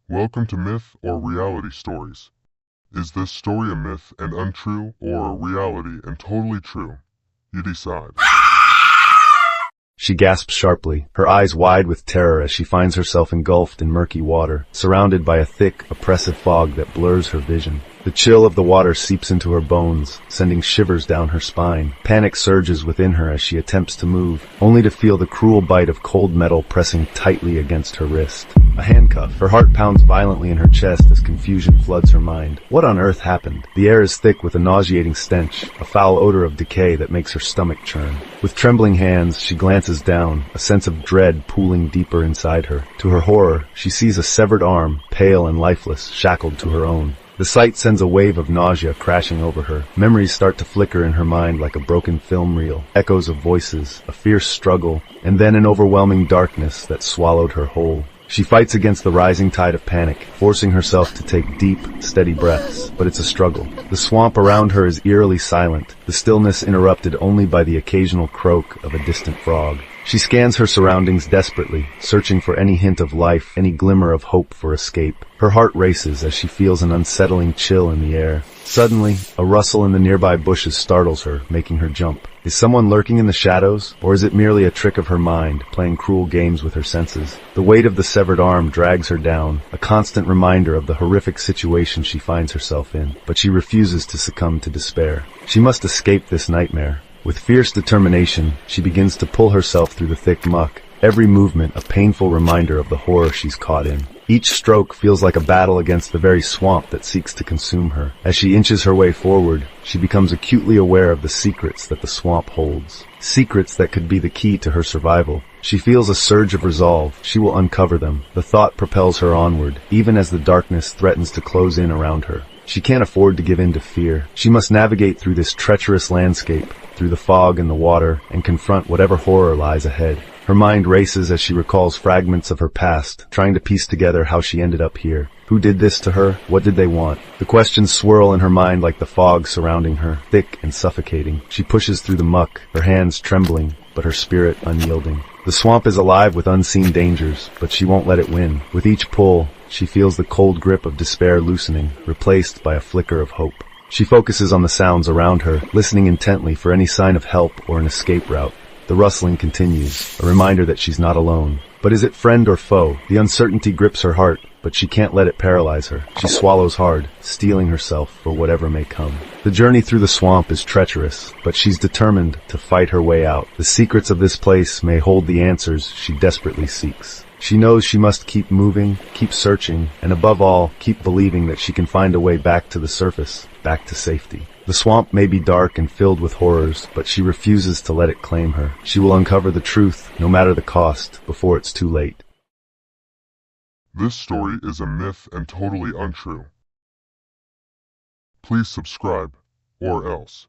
Welcome to Myth or Reality Stories. Is this story a myth and untrue, or a reality and totally true? You decide. She gasps sharply, her eyes wide with terror as she finds herself engulfed in murky water, surrounded by a thick, oppressive fog that blurs her vision. The chill of the water seeps into her bones, sending shivers down her spine. Panic surges within her as she attempts to move, only to feel the cruel bite of cold metal pressing tightly against her wrist. A handcuff. Her heart pounds violently in her chest as confusion floods her mind. What on earth happened? The air is thick with a nauseating stench, a foul odor of decay that makes her stomach churn. With trembling hands, she glances down, a sense of dread pooling deeper inside her. To her horror, she sees a severed arm, pale and lifeless, shackled to her own. The sight sends a wave of nausea crashing over her. Memories start to flicker in her mind like a broken film reel. Echoes of voices, a fierce struggle, and then an overwhelming darkness that swallowed her whole. She fights against the rising tide of panic, forcing herself to take deep, steady breaths, but it's a struggle. The swamp around her is eerily silent, the stillness interrupted only by the occasional croak of a distant frog. She scans her surroundings desperately, searching for any hint of life, any glimmer of hope for escape. Her heart races as she feels an unsettling chill in the air. Suddenly, a rustle in the nearby bushes startles her, making her jump. Is someone lurking in the shadows, or is it merely a trick of her mind, playing cruel games with her senses? The weight of the severed arm drags her down, a constant reminder of the horrific situation she finds herself in, but she refuses to succumb to despair. She must escape this nightmare. With fierce determination, she begins to pull herself through the thick muck, every movement a painful reminder of the horror she's caught in. Each stroke feels like a battle against the very swamp that seeks to consume her. As she inches her way forward, she becomes acutely aware of the secrets that the swamp holds. Secrets that could be the key to her survival. She feels a surge of resolve. She will uncover them. The thought propels her onward, even as the darkness threatens to close in around her. She can't afford to give in to fear. She must navigate through this treacherous landscape, through the fog and the water, and confront whatever horror lies ahead. Her mind races as she recalls fragments of her past, trying to piece together how she ended up here. Who did this to her? What did they want? The questions swirl in her mind like the fog surrounding her, thick and suffocating. She pushes through the muck, her hands trembling, but her spirit unyielding. The swamp is alive with unseen dangers, but she won't let it win. With each pull, she feels the cold grip of despair loosening, replaced by a flicker of hope. She focuses on the sounds around her, listening intently for any sign of help or an escape route. The rustling continues, a reminder that she's not alone. But is it friend or foe? The uncertainty grips her heart, but she can't let it paralyze her. She swallows hard, steeling herself for whatever may come. The journey through the swamp is treacherous, but she's determined to fight her way out. The secrets of this place may hold the answers she desperately seeks. She knows she must keep moving, keep searching, and above all, keep believing that she can find a way back to the surface, back to safety. The swamp may be dark and filled with horrors, but she refuses to let it claim her. She will uncover the truth, no matter the cost, before it's too late. This story is a myth and totally untrue. Please subscribe, or else.